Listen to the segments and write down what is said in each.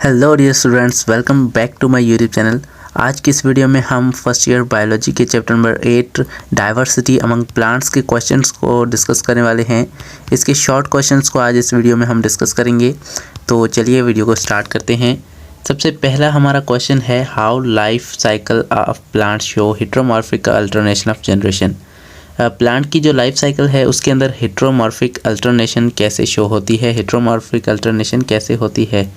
Hello dear students, welcome back to my YouTube channel. आज की इस वीडियो में हम फर्स्ट ईयर बायोलॉजी के chapter number 8 diversity among plants के क्वेश्चंस को डिस्कस करने वाले हैं। इसके शॉर्ट क्वेश्चंस को आज इस वीडियो में हम डिस्कस करेंगे। तो चलिए वीडियो को स्टार्ट करते हैं। सबसे पहला हमारा क्वेश्चन है, how life cycle of plant show heteromorphic alternation of generation. Plant की जो लाइफ साइकिल है उसके अंदर हेटेरोमॉर्फिक अल्टरनेशन कैसे शो होती है, हेटेरोमॉर्फिक अल्टरनेशन कैसे होती है।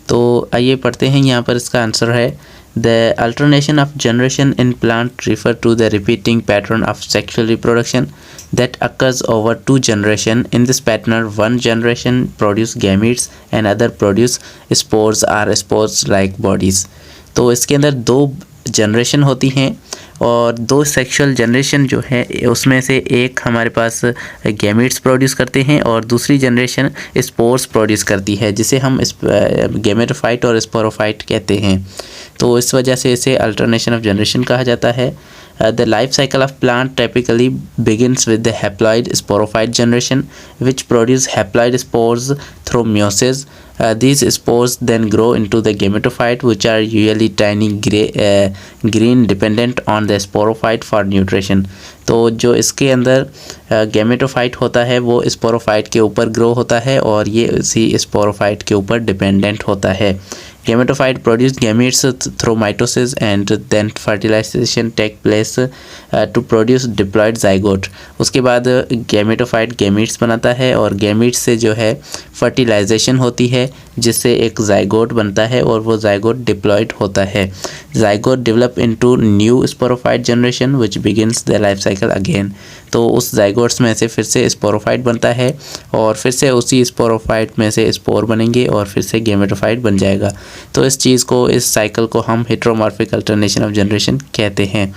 तो आइए पढ़ते हैं। यहाँ पर इसका आंसर है, the alternation of generation in plant refer to the repeating pattern of sexual reproduction that occurs over two generation. In this pattern, one generation produce gametes and other produce spores or spores like bodies. तो इसके अंदर दो generation होती हैं और दो sexual generation जो है उसमें से एक हमारे पास गैमेट्स प्रोड्यूस करते हैं और दूसरी जनरेशन स्पोर्स प्रोड्यूस करती है, जिसे हम गैमेटोफाइट और स्पोरोफाइट कहते हैं। तो इस वजह से इसे अल्टरनेशन ऑफ जनरेशन कहा जाता है। The life cycle of plant typically begins with the haploid sporophyte generation, which produce haploid spores through meiosis. These spores then grow into the gametophyte, which are usually tiny green dependent on the sporophyte for nutrition. तो जो इसके अंदर gametophyte होता है वो sporophyte के ऊपर grow होता है और ये इसी स्पोरोफाइट के ऊपर डिपेंडेंट होता है। Gametophyte produce gametes through mitosis and then fertilization take place to produce diploid zygote. उसके बाद गैमेटोफाइट गैमीट्स बनाता है और गैमीट्स से जो है फर्टिलाइजेशन होती है जिससे एक जाइगोट बनता है और वो जाइगोट डिप्लॉयड होता है। Zygote develop into new sporophyte generation which begins the life cycle again. तो उस जाइगोट्स में से फिर से स्पोरोफाइट बनता है और फिर से उसी स्पोरोफाइट में से स्पोर बनेंगे और फिर से गैमेटोफाइट बन जाएगा। तो इस चीज़ को, इस साइकिल को हम हेटेरोमॉर्फिक अल्टरनेशन ऑफ जनरेशन कहते हैं।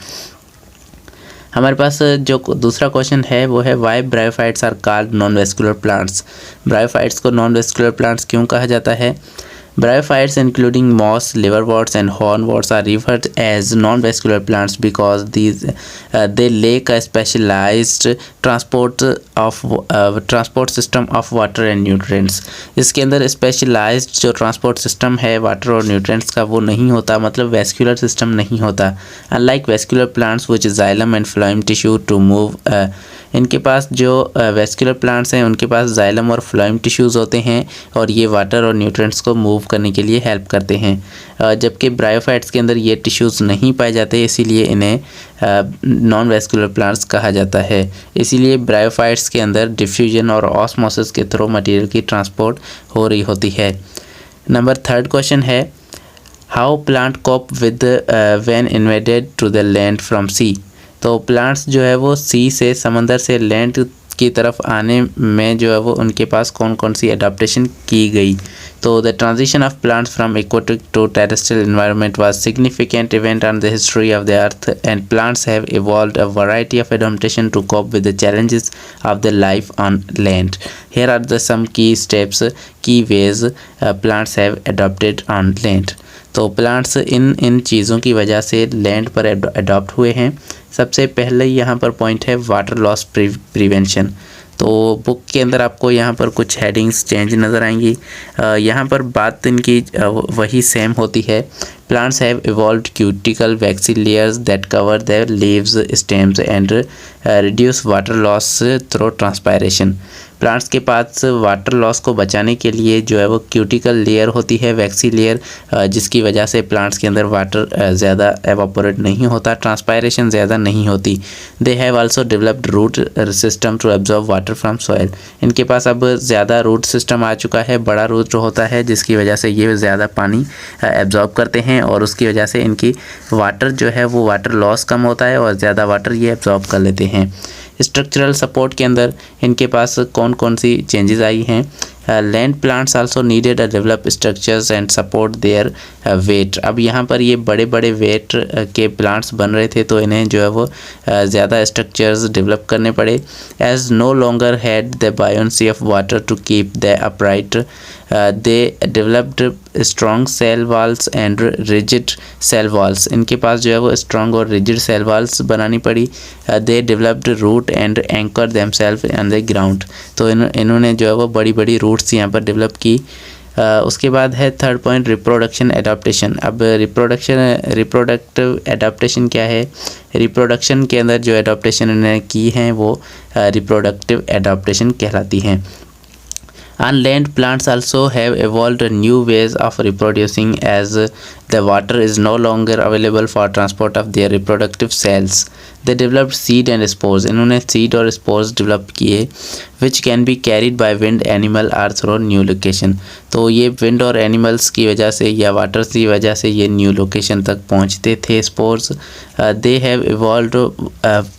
हमारे पास जो दूसरा क्वेश्चन है वो है, why bryophytes are called non vascular plants. Bryophytes को नॉन वेस्कुलर प्लांट्स क्यों कहा जाता है? Bryophytes including moss, liverworts and hornworts are referred as non-vascular plants because they lack a specialized transport system of water and nutrients. इसके अंदर specialized जो transport system है water और nutrients का वो नहीं होता, मतलब vascular system नहीं होता। Unlike vascular plants which xylem and phloem tissue to move इनके पास जो वेस्कुलर प्लांट्स हैं उनके पास जाइलम और फ्लोएम टिश्यूज़ होते हैं और ये वाटर और न्यूट्रिएंट्स को मूव करने के लिए हेल्प करते हैं, जबकि ब्रायोफाइट्स के अंदर ये टिश्यूज़ नहीं पाए जाते, इसीलिए इन्हें नॉन वेस्कुलर प्लांट्स कहा जाता है। इसीलिए ब्रायोफाइट्स के अंदर डिफ्यूजन और ऑस्मोसिस के थ्रू मटेरियल की ट्रांसपोर्ट हो रही होती है। नंबर थर्ड क्वेश्चन है, how plant cope with when invaded to the land from sea. तो प्लांट्स जो है वो सी से, समंदर से लैंड की तरफ आने में जो है वो उनके पास कौन कौन सी अडाप्टेशन की गई। तो the transition of plants from aquatic to terrestrial environment was significant event on the history of the earth and plants have evolved a variety of adaptation to cope with the challenges of the life on land. Here are the some key steps, key ways plants have adopted on land. तो plants इन चीज़ों की वजह से land पर adopt हुए हैं। सबसे पहले यहाँ पर पॉइंट है वाटर लॉस प्रिवेंशन। तो बुक के अंदर आपको यहाँ पर कुछ हेडिंग्स चेंज नज़र आएंगी। यहाँ पर बात इनकी वही सेम होती है। Plants have evolved cuticle vaccine layers that cover their leaves, stems and reduce water loss through transpiration. Plants के पास वाटर लॉस को बचाने के लिए जो है वो क्यूटिकल लेयर होती है, वैक्सी लेयर, जिसकी वजह से प्लांट्स के अंदर वाटर ज़्यादा एवापोरेट नहीं होता, ट्रांसपायरेशन ज़्यादा नहीं होती। They have also developed root system to absorb water from soil. इनके पास अब ज़्यादा रूट सिस्टम आ चुका है, बड़ा रूट होता है, जिसकी वजह से ये ज़्यादा पानी एब्जॉर्ब करते हैं और उसकी वजह से इनकी वाटर जो है वो वाटर लॉस कम होता है और ज़्यादा वाटर ये एब्जॉर्ब कर लेते हैं। स्ट्रक्चरल सपोर्ट के अंदर इनके पास कौन कौन सी चेंजेस आई हैं? Land plants also needed a develop structures and support their weight. अब यहाँ पर ये बड़े बड़े वेट के प्लांट्स बन रहे थे तो इन्हें जो है वो ज़्यादा स्ट्रक्चर्स डेवलप करने पड़े। As no longer had the buoyancy of water to keep the upright, they developed strong cell walls and rigid cell walls. इनके पास जो है वो स्ट्रॉन्ग और रिजिड सेल वॉल्स बनानी पड़ी। They developed root and anchor themselves on the ground. तो इन्होंने जो है वो बड़ी बड़ी रूट्स यहाँ पर डेवलप की। उसके बाद है थर्ड पॉइंट रिप्रोडक्शन एडाप्टेशन। अब रिप्रोडक्टिव एडाप्टेशन क्या है? रिप्रोडक्शन के अंदर जो एडाप्टेशन उन्होंने की हैं वो रिप्रोडक्टिव एडाप्टेशन कहलाती हैं। On land, plants also have evolved new ways of reproducing as the water is no longer available for transport of their reproductive cells. They developed seed and spores. इन्होंने seed और spores develop किए which can be carried by wind, animal or through new location. तो ये wind और animals की वजह से या water की वजह से ये new location तक पहुँचते थे spores. They have evolved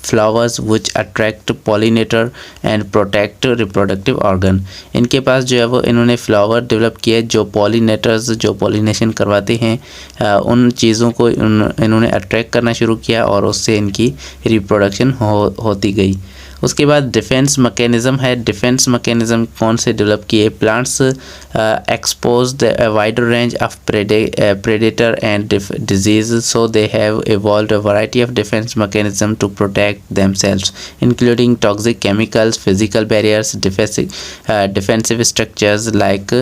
flowers which attract pollinator and protect reproductive organ. इनके पास जो है वो इन्होंने फ्लावर डेवलप किए जो पॉलिनेटर्स जो पॉलिनेशन करवाते हैं उन चीज़ों को इन्होंने अट्रैक्ट करना शुरू किया और उससे इनकी रिप्रोडक्शन होती गई। उसके बाद डिफेंस मैकेनिज़्म है। डिफेंस मैकेनिज़्म कौन से डेवलप किए? Plants expose the wider range of predator and disease, so they have evolved a variety of defence mechanism to protect themselves including toxic chemicals, physical barriers, defensive structures like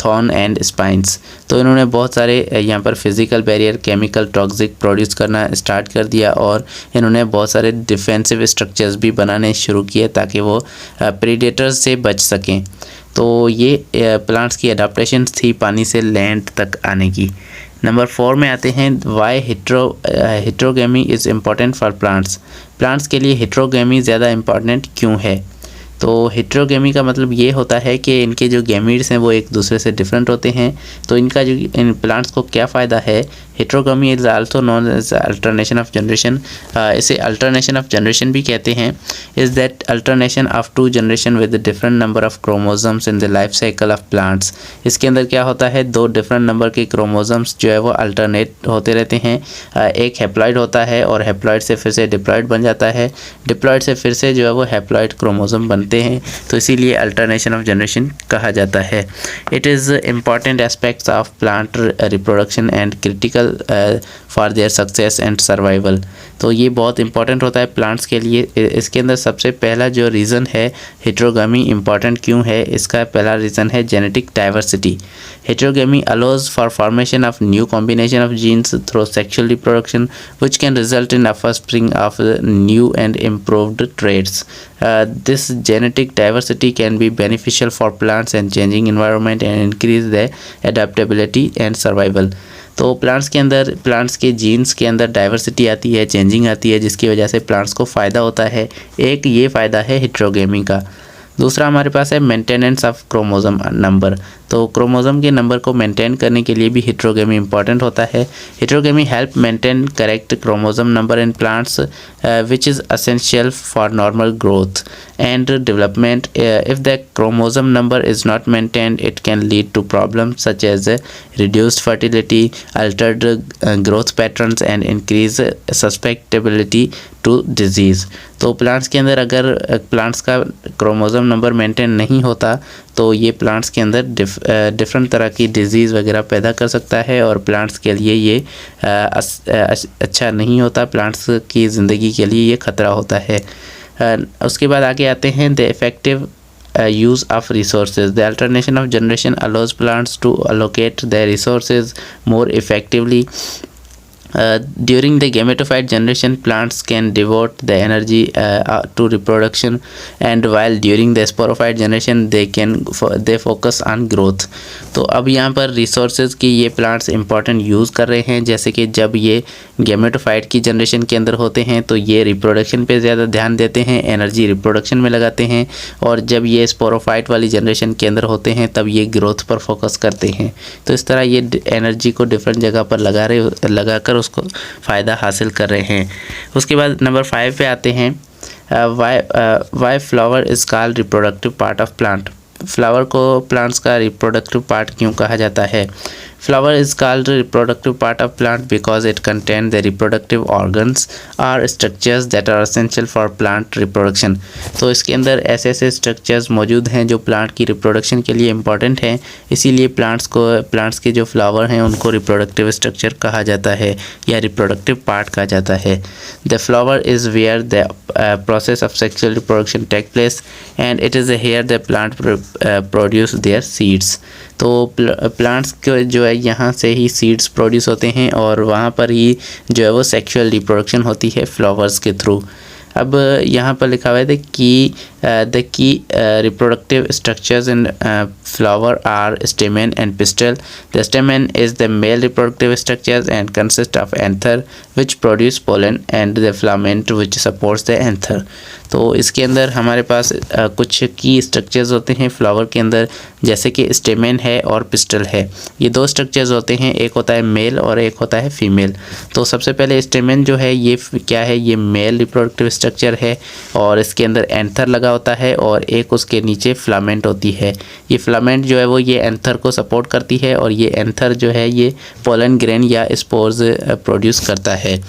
thorn and spines. तो इन्होंने बहुत सारे यहाँ पर physical barrier, chemical, toxic produce करना start कर दिया और इन्होंने बहुत सारे डिफेंसिव स्ट्रक्चर्स भी बनाने शुरू किए ताकि वो प्रेडेटर्स से बच सकें। तो ये प्लांट्स की अडाप्टेशन थी पानी से लैंड तक आने की। नंबर 4 में आते हैं why heterogamy is important for plants. Plants के लिए हेट्रोगेमी ज़्यादा इम्पॉर्टेंट क्यों है? तो हेट्रोगेमी का मतलब ये होता है कि इनके जो गैमीड्स हैं वो एक दूसरे से डिफरेंट होते हैं। तो इनका जो इन प्लांट्स को क्या फ़ायदा है? Heterogamy is also known as alternation of generation. इसे अल्टरनेशन ऑफ जनरेशन भी कहते हैं। Is that alternation of 2 generation with different number of chromosomes in the life cycle of plants. इसके अंदर क्या होता है? 2 डिफरेंट नंबर के क्रोमोसोम्स जो है वो अल्टरनेट होते रहते हैं। एक हैप्लॉइड होता है और हैप्लॉइड से फिर से डिप्लॉइड बन जाता है, डिप्लॉइड से फिर से जो है वो हैप्लॉइड क्रोमोसोम बनते हैं। तो इसीलिए अल्टरनेशन ऑफ जनरेशन कहा जाता है। It is important aspects of plant reproduction and critical for their success and survival. तो ये बहुत इंपॉर्टेंट होता है प्लांट्स के लिए। इसके अंदर सबसे पहला जो रीज़न है हेट्रोगेमी इम्पॉर्टेंट क्यों है, इसका पहला रीज़न है genetic diversity. Heterogamy allows for formation of new combination of genes through sexual reproduction which can result in offspring of new and improved traits. This genetic diversity can be beneficial for plants and changing environment and increase their adaptability and survival. तो plants के अंदर plants के jeans के अंदर diversity आती है, changing आती है, जिसकी वजह से प्लांट्स को फ़ायदा होता है। एक ये फ़ायदा है हेट्रोगेमी का। दूसरा हमारे पास है मेंटेनेंस ऑफ क्रोमोसोम नंबर। तो क्रोमोसोम के नंबर को मेंटेन करने के लिए भी हेट्रोगेमी इंपॉर्टेंट होता है। Heterogamy help maintain correct chromosome number in plants which is essential for normal growth and development. If the chromosome number is not maintained it can lead to problems such as reduced fertility, altered growth patterns and increase susceptibility to disease। तो plants के अंदर अगर plants का chromosome number maintain नहीं होता तो ये plants के अंदर डिफरेंट तरह की डिजीज़ वगैरह पैदा कर सकता है और प्लांट्स के लिए ये अच्छा नहीं होता, प्लांट्स की ज़िंदगी के लिए ये ख़तरा होता है। उसके बाद आगे आते हैं the effective use of resources. The alternation of generation allows plants to allocate their resources more effectively. During the gametophyte generation, plants can devote the energy to reproduction, and while during the sporophyte generation, they focus on growth. तो अब यहाँ पर resources की ये plants important use कर रहे हैं। जैसे कि जब ये gametophyte की जनरेशन के अंदर होते हैं तो ये reproduction पे ज़्यादा ध्यान देते हैं, एनर्जी reproduction में लगाते हैं, और जब ये sporophyte वाली जनरेशन के अंदर होते हैं तब ये ग्रोथ पर फोकस करते हैं। तो इस तरह ये एनर्जी को डिफरेंट जगह पर लगाकर उसको फ़ायदा हासिल कर रहे हैं। उसके बाद नंबर 5 पे आते हैं why flower is called reproductive part of plant. Flower को प्लांट्स का रिप्रोडक्टिव पार्ट क्यों कहा जाता है? Flower is called reproductive part of plant because it contains the reproductive organs or structures that are essential for plant reproduction। तो इसके अंदर ऐसे ऐसे स्ट्रक्चर्स मौजूद हैं जो प्लांट की रिप्रोडक्शन के लिए इम्पॉर्टेंट हैं, इसीलिए प्लांट्स के जो फ्लावर हैं उनको रिप्रोडक्टिव स्ट्रक्चर कहा जाता है या रिप्रोडक्टिव पार्ट कहा जाता है। The flower is where the process of sexual reproduction take place and it is here the plant produce their seeds। तो प्लांट्स के जो है यहाँ से ही सीड्स प्रोड्यूस होते हैं और वहाँ पर ही जो है वो सेक्सुअल रिप्रोडक्शन होती है फ्लावर्स के थ्रू। अब यहाँ पर लिखा हुआ है कि the key reproductive structures in flower are stamen and pistil. The stamen is the male reproductive structures and consist of anther which produce pollen and the filament which supports the anther. तो इसके अंदर हमारे पास कुछ की structures होते हैं flower के अंदर, जैसे कि स्टेमेन है और पिस्टल है। ये दो स्ट्रक्चर्स होते हैं, एक होता है मेल और एक होता है फीमेल। तो सबसे पहले स्टेमेन जो है ये क्या है, ये मेल रिप्रोडक्टिव स्ट्रक्चर है और इसके अंदर एंथर लगा होता है और एक उसके नीचे फिलामेंट होती है। ये फिलामेंट जो है वो ये एंथर को सपोर्ट करती है और ये एंथर जो है ये पोलन ग्रेन या स्पोर्स प्रोड्यूस करता है।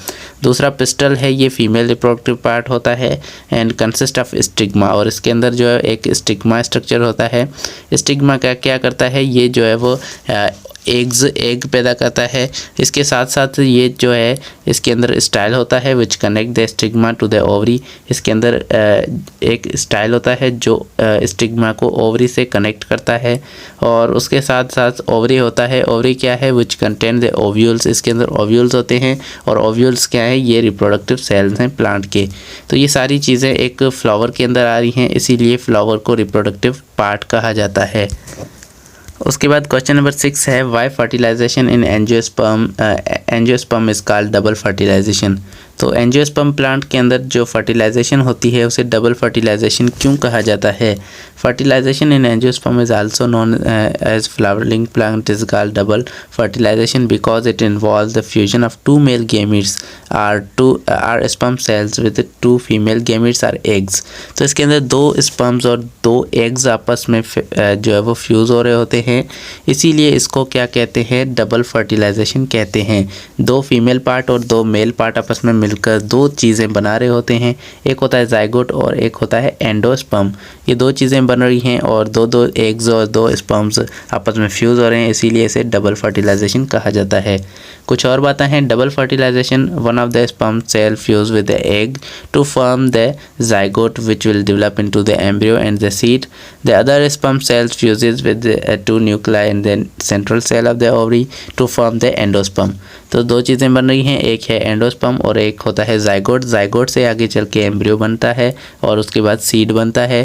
दूसरा पिस्टल है, ये फीमेल रिप्रोडक्टिव पार्ट होता है एंड कंसिस्ट ऑफ स्टिग्मा, और इसके अंदर जो है एक स्टिग्मा स्ट्रक्चर होता है। स्टिग्मा का क्या करता है, ये जो है वो एग पैदा करता है। इसके साथ साथ ये जो है इसके अंदर स्टाइल होता है which connect the stigma to the ovary. इसके अंदर एक स्टाइल होता है जो स्टिग्मा को ओवरी से कनेक्ट करता है और उसके साथ साथ ओवरी होता है। ओवरी क्या है, विच कंटेन द ओव्यूल्स। इसके अंदर ओव्यूल्स होते हैं और ओव्यूल्स क्या है, ये रिप्रोडक्टिव सेल्स हैं प्लांट के। तो ये सारी चीज़ें एक फ्लावर के अंदर आ रही हैं, इसीलिए फ्लावर को रिप्रोडक्टिव पार्ट कहा जाता है। उसके बाद क्वेश्चन नंबर 6 है, why fertilization in angiosperm is called double fertilization. तो एंजियोस्पर्म प्लांट के अंदर जो फर्टिलाइजेशन होती है उसे डबल फर्टिलाइजेशन क्यों कहा जाता है। Fertilization in angiosperm is also known as flowering plant is called double fertilization because it involves the fusion of two male gametes or sperm cells with two female gametes or eggs. तो इसके अंदर दो sperms और दो eggs आपस में जो है वो फ्यूज़ हो रहे होते हैं, इसीलिए इसको क्या कहते हैं, डबल फर्टिलाइजेशन कहते हैं। दो फीमेल पार्ट और दो मेल पार्ट आपस में मिलकर दो चीज़ें बना रहे होते हैं, एक होता है जाइगोट और एक होता है एंडोस्पर्म। ये दो चीज़ें बन रही हैं और दो एग्स और दो स्पर्म्स आपस में फ्यूज़ हो रहे हैं, इसीलिए इसे डबल फर्टिलाइजेशन कहा जाता है। कुछ और बातें हैं, double fertilization, one of the sperm cell fuse with the egg to form the zygote which will develop into the embryo and the seed. The other sperm cell fuses with two nuclei in the central cell of the ovary to form the endosperm. तो दो चीज़ें बन रही हैं, एक है endosperm और एक होता है जाइगोट। जाइगोट से आगे चल के एम्ब्रियो बनता है और उसके बाद सीड बनता है।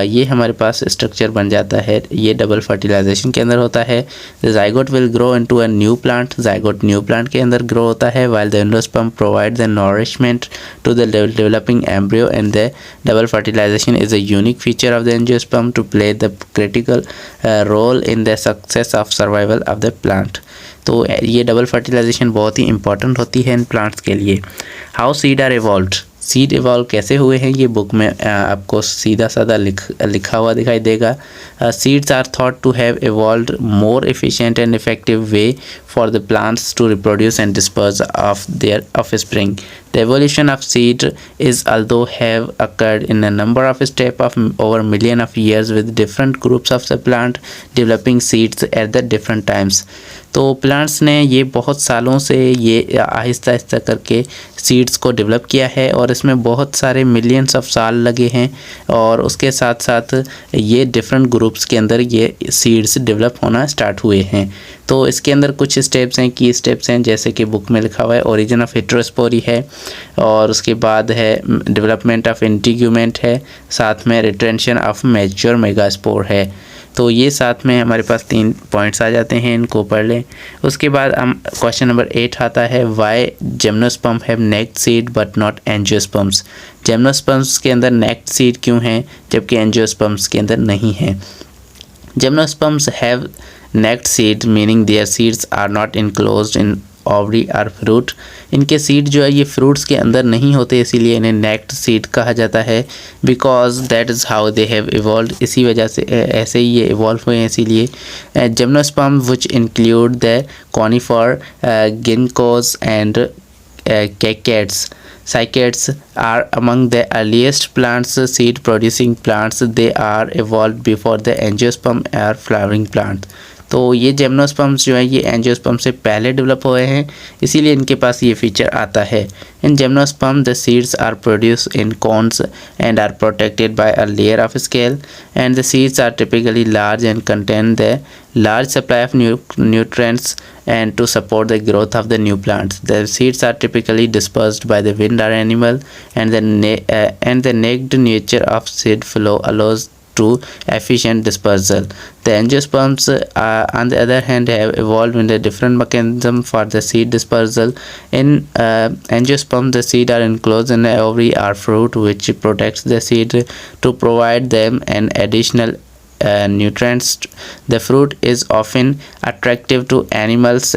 ये हमारे पास स्ट्रक्चर बन जाता है, ये डबल फर्टिलाइजेशन के अंदर होता है। The zygote will grow into a new plant, zygote new plant के अंदर ग्रो होता है, while the endosperm provides the nourishment to the developing embryo, and the double fertilization is a unique feature of the angiosperm to play the critical role in the success of survival of the plant। तो ये double fertilisation बहुत ही important होती है इन plants के लिए। How seed are evolved, seed evolve कैसे हुए हैं, ये बुक में आपको सीधा साधा लिखा हुआ दिखाई देगा। Seeds are thought to have evolved more efficient and effective way for the plants to reproduce and disperse of their offspring. The evolution of seed is although have occurred in a number of steps of over million of years with different groups of the plant developing seeds at the different times। तो plants ने ये बहुत सालों से ये आहिस्ता आहिस्ता करके seeds को develop किया है और इसमें बहुत सारे मिलियंस ऑफ साल लगे हैं और उसके साथ साथ ये डिफरेंट ग्रुप्स के अंदर ये सीड्स डेवलप होना स्टार्ट हुए हैं। तो इसके अंदर कुछ स्टेप्स हैं, की स्टेप्स हैं, जैसे कि बुक में लिखा हुआ है ओरिजिन ऑफ हेटेरोस्पोरी है और उसके बाद है डेवलपमेंट ऑफ इंटीग्यूमेंट है, साथ में रिटेंशन ऑफ मैच्योर मेगास्पोर है। तो ये साथ में हमारे पास 3 पॉइंट्स आ जाते हैं, इनको पढ़ लें। उसके बाद हम क्वेश्चन नंबर 8 आता है, why gymnosperm have naked seed but not angiosperms. Gymnosperms के अंदर नेक्ड सीड क्यों हैं जबकि एंजियोस्पर्म्स के अंदर नहीं है। Gymnosperms have naked seed meaning their seeds are not enclosed in ovary और फ्रूट। इनके सीड जो है ये फ्रूट्स के अंदर नहीं होते, इसीलिए इन्हें नेक्ड सीड कहा जाता है। Because that is how they have evolve, इसी वजह से ऐसे ही ये इवॉल्व हुए हैं इसीलिए। Gymnosperm which include the conifer, ginkgos and cycads, cycads are among the earliest plants seed producing plants. They are evolved before the angiosperm or flowering plant। तो ये जिम्नोस्पर्म्स जो है ये एंजियोस्पर्म से पहले डेवलप हुए हैं, इसीलिए इनके पास ये फीचर आता है। In gymnosperm the seeds are produce in cones and are protected by a layer of scale and the seeds are typically large and contain the large supply of nutrients and to support the growth of the new plants. The seeds are typically dispersed by the wind or animal, and the naked nature of seed flow allows to efficient dispersal. The angiosperms, on the other hand, have evolved in a different mechanism for the seed dispersal. In angiosperm, the seed are enclosed in an ovary or fruit, which protects the seed to provide them an additional nutrients. The fruit is often attractive to animals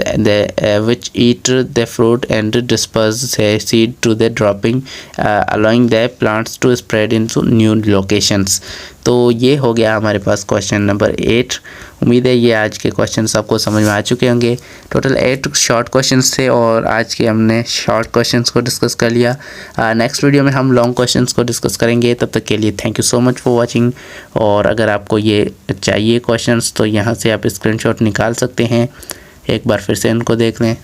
which eat the fruit and disperse seed to the dropping, allowing the plants to spread into new locations. तो ये हो गया हमारे पास question number 8। उम्मीद है ये आज के क्वेश्चन आपको समझ में आ चुके होंगे। टोटल 8 शॉर्ट क्वेश्चंस थे और आज के हमने शॉर्ट क्वेश्चंस को डिस्कस कर लिया। नेक्स्ट वीडियो में हम लॉन्ग क्वेश्चंस को डिस्कस करेंगे। तब तक के लिए thank you so much for watching. और अगर आपको ये चाहिए क्वेश्चंस तो यहाँ से आप स्क्रीनशॉट निकाल सकते हैं। एक बार फिर से इनको देख लें।